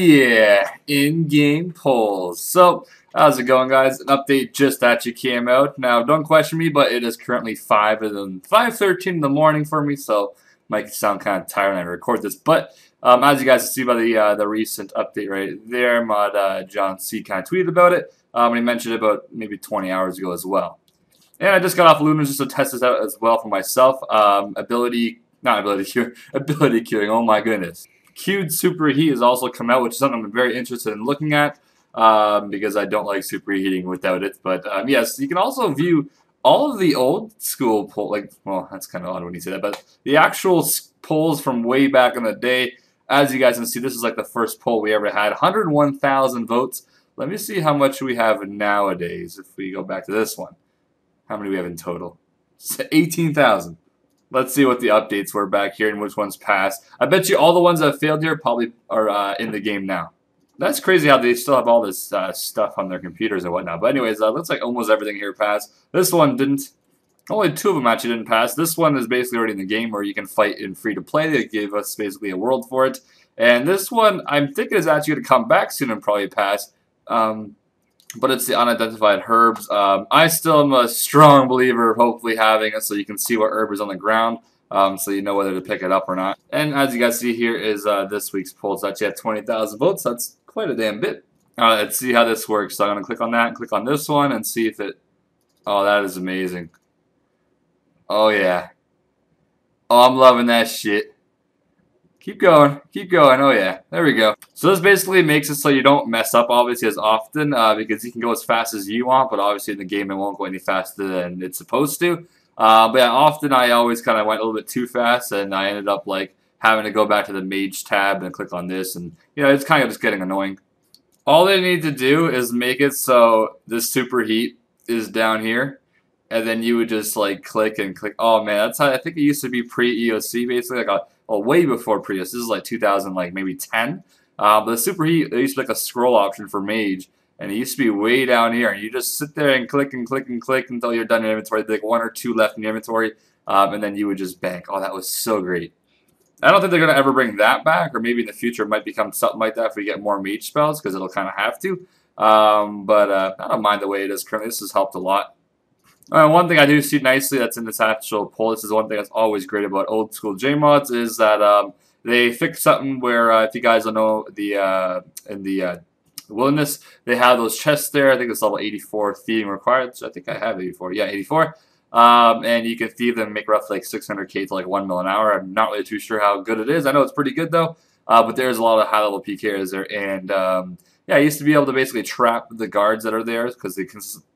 yeah, in-game polls. So, how's it going, guys? An update just actually came out. Now, don't question me, but it is currently 5:13 in the morning for me, so might sound kind of tired when I record this. But as you guys can see by the recent update right there, Mod John C kind of tweeted about it, and he mentioned it about maybe 20 hours ago as well. And I just got off Lunas just to test this out as well for myself. Ability queuing. Oh my goodness. Queued Superheat is also come out, which is something I'm very interested in looking at because I don't like superheating without it. But yes, you can also view all of the old school polls. Well, that's kind of odd when you say that, but the actual polls from way back in the day. As you guys can see, this is like the first poll we ever had. 101,000 votes. Let me see how much we have nowadays if we go back to this one. How many do we have in total? 18,000. Let's see what the updates were back here and which ones passed. I bet you all the ones that failed here probably are in the game now. That's crazy how they still have all this stuff on their computers and whatnot. But anyways, looks like almost everything here passed. This one didn't. Only 2 of them actually didn't pass. This one is basically already in the game where you can fight in free-to-play. They gave us basically a world for it. And this one, I'm thinking is actually going to come back soon and probably pass. But it's the unidentified herbs. I still am a strong believer of hopefully having it so you can see what herb is on the ground, so you know whether to pick it up or not. And as you guys see here is this week's poll. It's actually at 20,000 votes. That's quite a damn bit. Let's see how this works. So I'm going to click on that, click on this one, and see if it... Oh, that is amazing. Oh, yeah. Oh, I'm loving that shit. Keep going, oh yeah, there we go. So this basically makes it so you don't mess up obviously as often because you can go as fast as you want, but obviously in the game it won't go any faster than it's supposed to. But yeah, often I always kind of went a little bit too fast and I ended up like having to go back to the mage tab and click on this, and you know, it's kind of just getting annoying. All they need to do is make it so this superheat is down here, and then you would just like click and click. Oh man, that's how I think it used to be pre-EOC basically, like way before Prius. This is like 2000, like maybe 10. But the Superheat, there used to be like a scroll option for Mage, and it used to be way down here. And you just sit there and click and click and click until you're done in your inventory. There'd be like 1 or 2 left in your inventory, and then you would just bank. Oh, that was so great. I don't think they're going to ever bring that back, or maybe in the future it might become something like that if we get more Mage spells, because it'll kind of have to. But I don't mind the way it is currently. This has helped a lot. One thing I do see nicely that's in this actual poll, this is one thing that's always great about old school JMods, is that they fixed something where, if you guys don't know, in the Wilderness, they have those chests there. I think it's level 84 thieving required. So I think I have 84. Yeah, 84. And you can thieve them and make roughly like 600k to like 1 mil an hour. I'm not really too sure how good it is. I know it's pretty good though. But there's a lot of high level PKers there. And yeah, I used to be able to basically trap the guards that are there because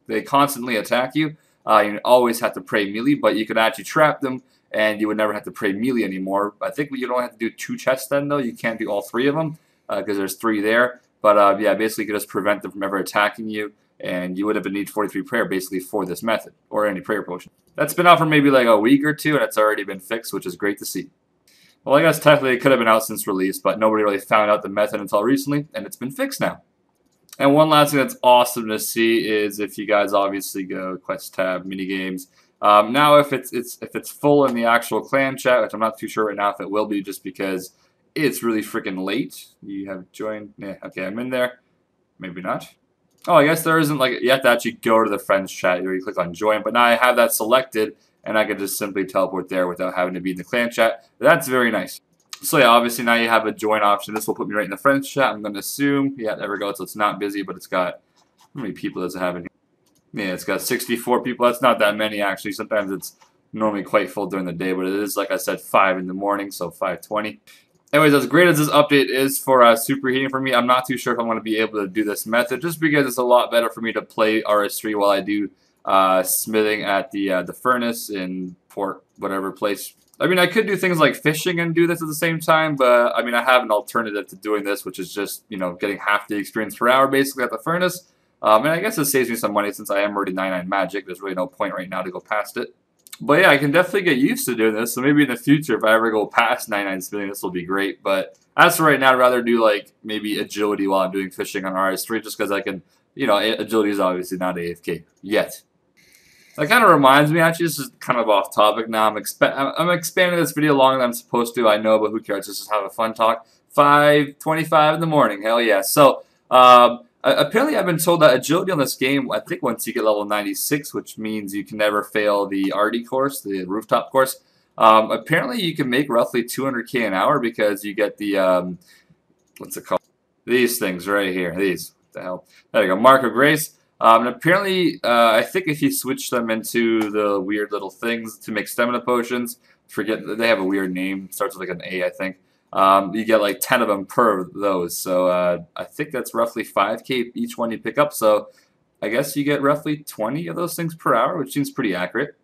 they constantly attack you. You always have to pray melee, but you could actually trap them, and you would never have to pray melee anymore. I think you don't have to do 2 chests then, though. You can't do all 3 of them, because there's 3 there. But yeah, basically you could just prevent them from ever attacking you, and you would have a need 43 prayer basically for this method, or any prayer potion. That's been out for maybe like a week or 2, and it's already been fixed, which is great to see. Well, I guess technically it could have been out since release, but nobody really found out the method until recently, and it's been fixed now. And one last thing that's awesome to see is if you guys obviously go quest tab, mini games. Now if it's full in the actual clan chat, which I'm not too sure right now if it will be, just because it's really freaking late. You have joined. Yeah, okay, I'm in there. Maybe not. Oh, I guess there isn't, like, you have to actually go to the friends chat where you click on join. But now I have that selected, and I can just simply teleport there without having to be in the clan chat. That's very nice. So yeah, obviously now you have a join option. This will put me right in the friends chat, I'm going to assume. Yeah, there we go. So it's not busy, but it's got, how many people does it have in here? Yeah, it's got 64 people. That's not that many, actually. Sometimes it's normally quite full during the day, but it is, like I said, 5 in the morning, so 5:20. Anyways, as great as this update is for superheating for me, I'm not too sure if I'm going to be able to do this method, just because it's a lot better for me to play RS3 while I do smithing at the furnace in Port whatever place. I mean, I could do things like fishing and do this at the same time, but I mean, I have an alternative to doing this, which is just, you know, getting half the experience per hour basically at the furnace. And I guess it saves me some money since I am already 99 magic. There's really no point right now to go past it. But yeah, I can definitely get used to doing this. So maybe in the future, if I ever go past 99 smithing, this will be great. But as for right now, I'd rather do like maybe agility while I'm doing fishing on RS3, just because I can, you know, agility is obviously not AFK yet. That kind of reminds me, actually, this is kind of off topic now. I'm expanding this video longer than I'm supposed to. I know, but who cares? Just have a fun talk. 5:25 in the morning. Hell yeah. So, apparently I've been told that agility on this game, I think once you get level 96, which means you can never fail the RD course, the rooftop course, apparently you can make roughly 200k an hour because you get the, what's it called? These things right here. These. What the hell? There you go. Mark of Grace. And apparently, I think if you switch them into the weird little things to make stamina potions, forget they have a weird name. Starts with like an A, I think. You get like 10 of them per those. So I think that's roughly 5k each one you pick up. So I guess you get roughly 20 of those things per hour, which seems pretty accurate.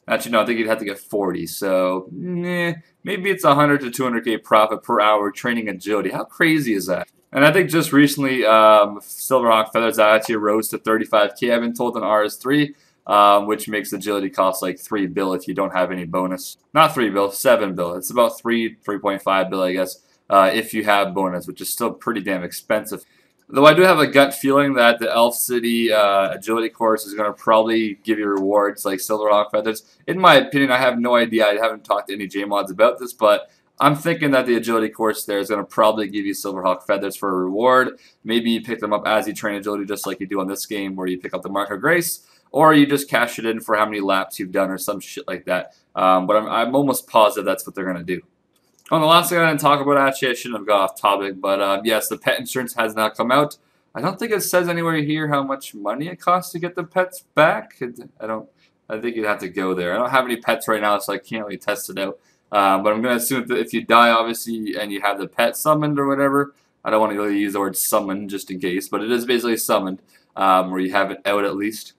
Actually, no, I think you'd have to get 40. So maybe it's 100 to 200k profit per hour training agility. How crazy is that? And I think just recently, Silverhawk Feathers actually rose to 35k. I've been told in RS3, which makes agility cost like 3 bill if you don't have any bonus. Not 3 bill, 7 bill. It's about 3.5 bill, I guess, if you have bonus, which is still pretty damn expensive. Though I do have a gut feeling that the Elf City agility course is going to probably give you rewards like Silverhawk Feathers. In my opinion, I have no idea. I haven't talked to any JMods about this, but I'm thinking that the agility course there is going to probably give you Silverhawk Feathers for a reward. Maybe you pick them up as you train agility, just like you do on this game, where you pick up the Mark of Grace, or you just cash it in for how many laps you've done or some shit like that. But I'm almost positive that's what they're going to do. Oh, and the last thing I didn't talk about, actually, I shouldn't have got off topic, but yes, the pet insurance has now come out. I don't think it says anywhere here how much money it costs to get the pets back. I think you'd have to go there. I don't have any pets right now, so I can't really test it out. But I'm going to assume that if you die, obviously, and you have the pet summoned or whatever, I don't want to really use the word summon just in case, but it is basically summoned, where you have it out at least.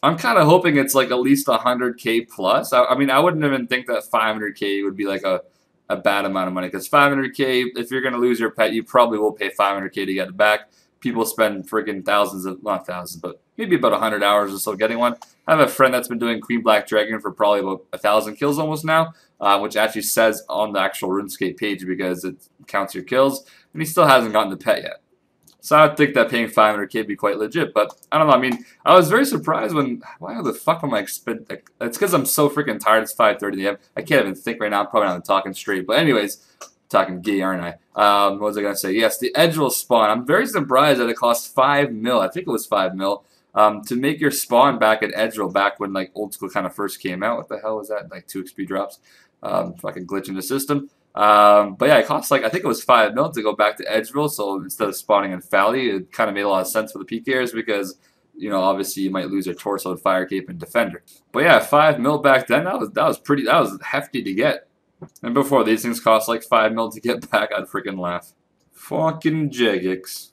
I'm kind of hoping it's like at least 100k plus. I mean, I wouldn't even think that 500k would be like a bad amount of money, because 500k, if you're going to lose your pet, you probably will pay 500k to get it back. People spend freaking not thousands, but maybe about 100 hours or so getting one. I have a friend that's been doing Queen Black Dragon for probably about 1,000 kills almost now, which actually says on the actual RuneScape page because it counts your kills, and he still hasn't gotten the pet yet. So I think that paying 500k would be quite legit, but I don't know. I mean, I was very surprised when, why the fuck am I expect? It's because I'm so freaking tired. It's 5:30 in the AM. I can't even think right now. I'm probably not talking straight. But anyways, talking gay, aren't I? What was I gonna say? Yes, the Edgewell spawn. I'm very surprised that it cost 5 mil. I think it was 5 mil to make your spawn back at Edgewell back when like old school kind of first came out. What the hell was that? Like 2 XP drops. Fucking glitch in the system. But yeah, it cost like, I think it was 5 mil to go back to Edgeville, so instead of spawning in Fally, it kind of made a lot of sense for the PKers because, you know, obviously you might lose your Torso and Fire Cape and Defender. But yeah, 5 mil back then, that was hefty to get. And before, these things cost like 5 mil to get back, I'd freaking laugh. Fucking Jagex.